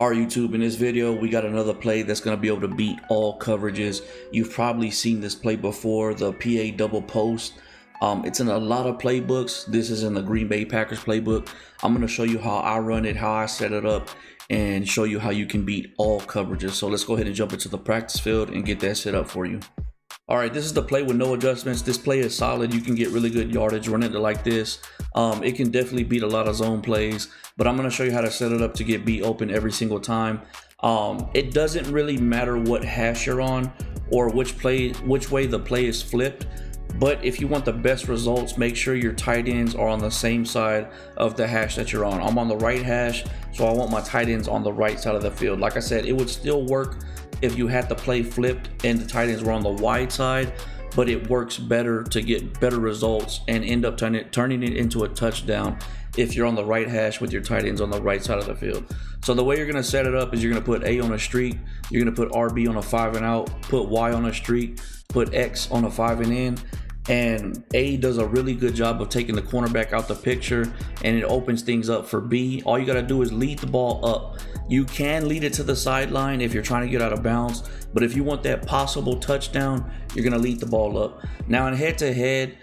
Our YouTube, in this video we got another play that's going to be able to beat all coverages. You've probably seen this play before, the PA double post. It's in a lot of playbooks. This is in the Green Bay Packers playbook. I'm going to show you how I run it, how I set it up, and show you how you can beat all coverages. So let's go ahead and jump into the practice field and get that set up for you. All right, this is the play with no adjustments. This play is solid. You can get really good yardage running it like this. It can definitely beat a lot of zone plays, but I'm going to show you how to set it up to get beat open every single time. It doesn't really matter what hash you're on or which way the play is flipped. But if you want the best results, make sure your tight ends are on the same side of the hash that you're on. I'm on the right hash, so I want my tight ends on the right side of the field. Like I said, it would still work if you had the play flipped and the tight ends were on the wide side, but it works better to get better results and end up turning it into a touchdown if you're on the right hash with your tight ends on the right side of the field. So the way you're going to set it up is you're going to put A on a streak, you're going to put RB on a 5 and out, put Y on a streak, put X on a 5 and in. And A does a really good job of taking the cornerback out the picture, and it opens things up for B. All you got to do is lead the ball up. You can lead it to the sideline if you're trying to get out of bounds, but if you want that possible touchdown, you're going to lead the ball up. Now in head-to-head,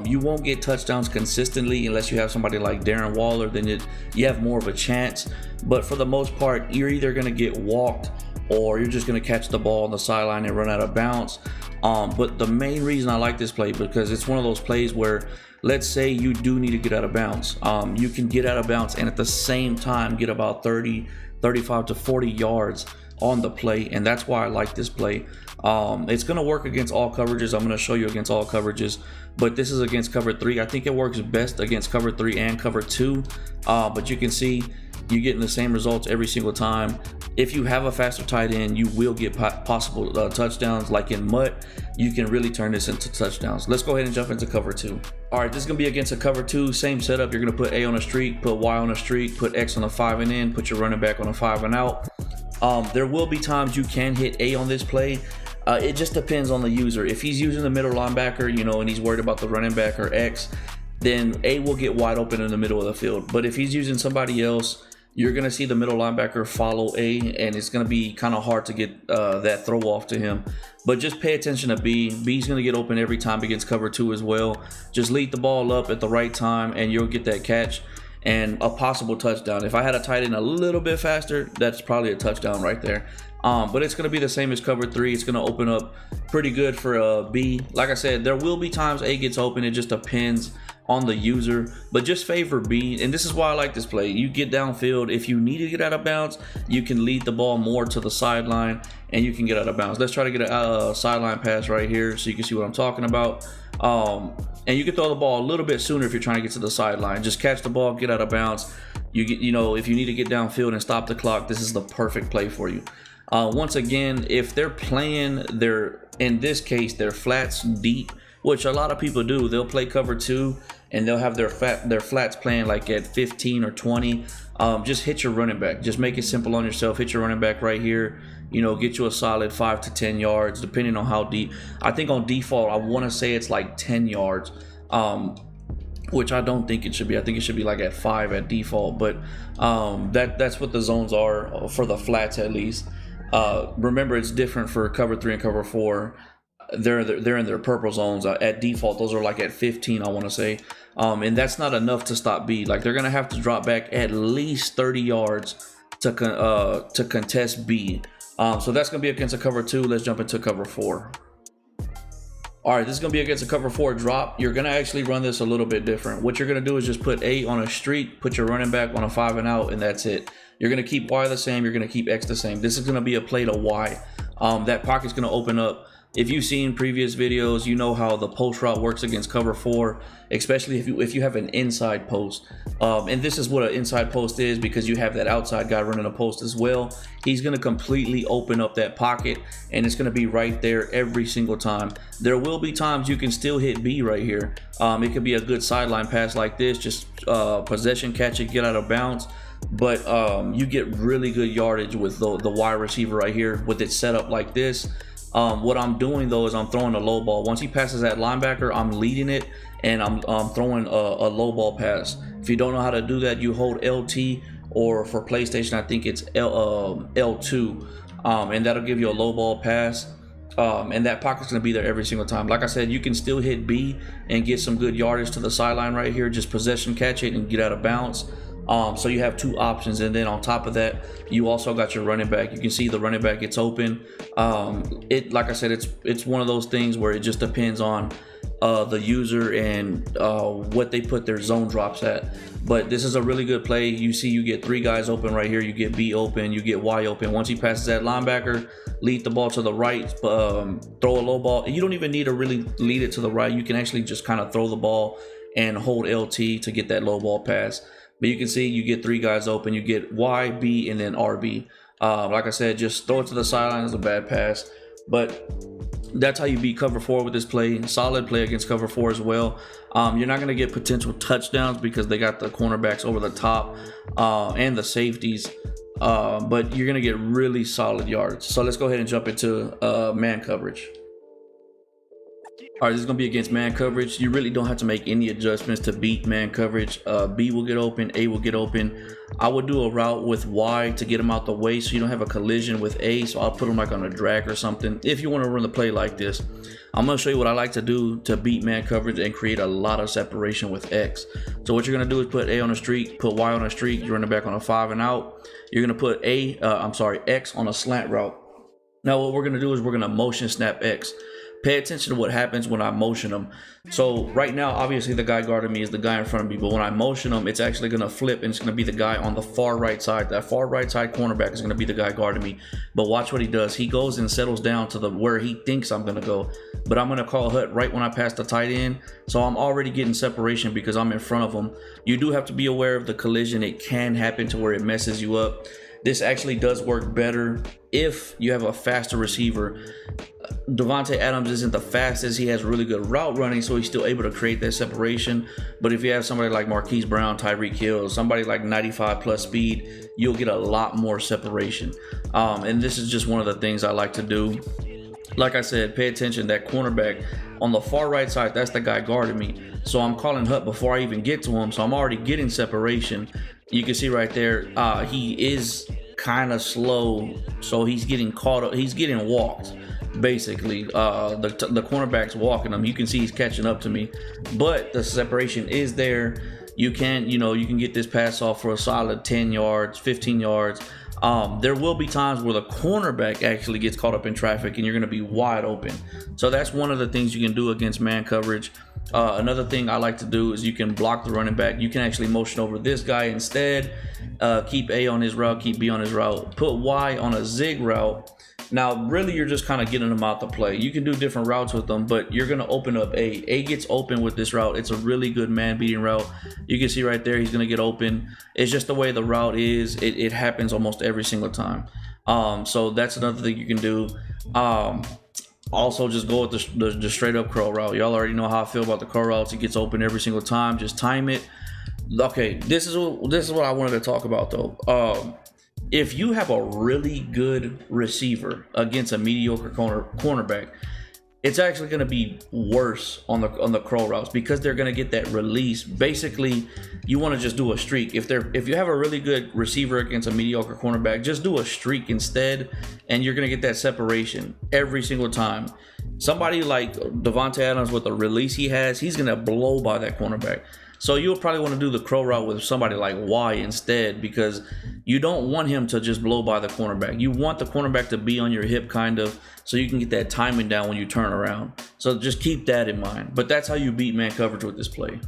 you won't get touchdowns consistently unless you have somebody like Darren Waller. Then you have more of a chance, but for the most part, you're either going to get walked or you're just going to catch the ball on the sideline and run out of bounds. But the main reason I like this play, because it's one of those plays where, let's say you do need to get out of bounds. You can get out of bounds and at the same time get about 35 to 40 yards on the play, and that's why I like this play. It's going to work against all coverages. I'm going to show you against all coverages, but this is against cover 3. I think it works best against cover 3 and cover 2, but you can see you're getting the same results every single time. If you have a faster tight end, you will get possible touchdowns. Like in Mutt, you can really turn this into touchdowns. Let's go ahead and jump into cover 2. All right, this is gonna be against a cover 2, same setup. You're gonna put A on a streak, put Y on a streak, put X on a 5 and in, put your running back on a 5 and out. There will be times you can hit A on this play. It just depends on the user. If he's using the middle linebacker, and he's worried about the running back or X, then A will get wide open in the middle of the field. But if he's using somebody else, you're going to see the middle linebacker follow A, and it's going to be kind of hard to get that throw off to him. But just pay attention to B. B's going to get open every time against cover 2 as well. Just lead the ball up at the right time, and you'll get that catch and a possible touchdown. If I had a tight end a little bit faster, that's probably a touchdown right there. But it's going to be the same as cover 3. It's going to open up pretty good for B. Like I said, there will be times A gets open. It just depends on the user, but just favor B. And this is why I like this play. You get downfield. If you need to get out of bounds, you can lead the ball more to the sideline and you can get out of bounds. Let's try to get a sideline pass right here so you can see what I'm talking about. And you can throw the ball a little bit sooner if you're trying to get to the sideline. Just catch the ball, get out of bounds. If you need to get downfield and stop the clock, this is the perfect play for you. Once again, if they're playing in this case, their flats deep, which a lot of people do, they'll play cover 2 and they'll have their flats playing like at 15 or 20. Just hit your running back. Just make it simple on yourself. Hit your running back right here. Get you a solid 5 to 10 yards, depending on how deep. I think on default, I want to say it's like 10 yards, which I don't think it should be. I think it should be like at 5 at default, but that's what the zones are for the flats at least. Remember, it's different for cover 3 and cover 4. They're in their purple zones. At default, those are like at 15, I want to say, and that's not enough to stop B. Like, they're gonna have to drop back at least 30 yards to contest B. So that's gonna be against a cover 2. Let's jump into cover 4. All right, this is gonna be against a cover 4 drop. You're gonna actually run this a little bit different. What you're gonna do is just put A on a streak, put your running back on a 5 and out, and that's it. You're gonna keep Y the same. You're gonna keep X the same. This is gonna be a play to Y. That pocket's gonna open up. If you've seen previous videos, you know how the post route works against cover 4, especially if you have an inside post. And this is what an inside post is, because you have that outside guy running a post as well. He's going to completely open up that pocket, and it's going to be right there every single time. There will be times you can still hit B right here. It could be a good sideline pass like this, just possession, catch it, get out of bounds. But you get really good yardage with the wide receiver right here with it set up like this. What I'm doing though is I'm throwing a low ball. Once he passes that linebacker, I'm leading it and I'm throwing a low ball pass. If you don't know how to do that, you hold LT or for PlayStation, I think it's L2, and that'll give you a low ball pass. And that pocket's going to be there every single time. Like I said, you can still hit B and get some good yardage to the sideline right here. Just possession catch it and get out of bounds. So you have two options, and then on top of that, you also got your running back. You can see the running back gets open. Like I said, it's one of those things where it just depends on the user and what they put their zone drops at. But this is a really good play. You see, you get three guys open right here. You get B open, you get Y open. Once he passes that linebacker, lead the ball to the right, throw a low ball. You don't even need to really lead it to the right. You can actually just kind of throw the ball and hold LT to get that low ball pass. But you can see you get three guys open. You get Y, B, and then RB. Like I said, just throw it to the sideline. It's a bad pass. But that's how you beat cover 4 with this play. Solid play against cover 4 as well. You're not going to get potential touchdowns because they got the cornerbacks over the top and the safeties. But you're going to get really solid yards. So let's go ahead and jump into man coverage. All right, this is going to be against man coverage. You really don't have to make any adjustments to beat man coverage. B will get open, A will get open. I would do a route with Y to get him out the way so you don't have a collision with A. So I'll put him like on a drag or something if you want to run the play like this. I'm going to show you what I like to do to beat man coverage and create a lot of separation with X. So what you're going to do is put A on a streak, put Y on a streak, you're running back on a 5 and out. You're going to put X on a slant route. Now what we're going to do is we're going to motion snap X. Pay attention to what happens when I motion him. So right now, obviously the guy guarding me is the guy in front of me, but when I motion him, it's actually going to flip and it's going to be the guy on the far right side. That far right side cornerback is going to be the guy guarding me. But watch what he does. He goes and settles down to where he thinks I'm going to go. But I'm going to call hut right when I pass the tight end. So I'm already getting separation because I'm in front of him. You do have to be aware of the collision. It can happen to where it messes you up. This actually does work better if you have a faster receiver. Davante Adams isn't the fastest. He has really good route running, so he's still able to create that separation. But if you have somebody like Marquise Brown, Tyreek Hill, somebody like 95 plus speed, you'll get a lot more separation. And this is just one of the things I like to do. Like I said, pay attention. That cornerback on the far right side, that's the guy guarding me. So I'm calling hut before I even get to him. So I'm already getting separation. You can see right there, he is kind of slow. So he's getting caught up. He's getting walked. Basically, the cornerback's walking him. You can see he's catching up to me, but the separation is there. You can get this pass off for a solid 10 yards, 15 yards. There will be times where the cornerback actually gets caught up in traffic and you're going to be wide open. So that's one of the things you can do against man coverage. Another thing I like to do is you can block the running back. You can actually motion over this guy instead. Keep A on his route, keep B on his route. Put Y on a zig route. Now, really, you're just kind of getting them out to play. You can do different routes with them, but you're going to open up A. A gets open with this route. It's a really good man-beating route. You can see right there, he's going to get open. It's just the way the route is. It happens almost every single time. So that's another thing you can do. Also, just go with the straight-up curl route. Y'all already know how I feel about the curl routes. It gets open every single time. Just time it. Okay, this is what I wanted to talk about, though. If you have a really good receiver against a mediocre cornerback, it's actually going to be worse on the curl routes because they're going to get that release. Basically, you want to just do a streak. If you have a really good receiver against a mediocre cornerback, just do a streak instead, and you're going to get that separation every single time. Somebody like Davante Adams with the release he has, he's going to blow by that cornerback. So you'll probably want to do the curl route with somebody like Y instead because you don't want him to just blow by the cornerback. You want the cornerback to be on your hip kind of so you can get that timing down when you turn around. So just keep that in mind. But that's how you beat man coverage with this play.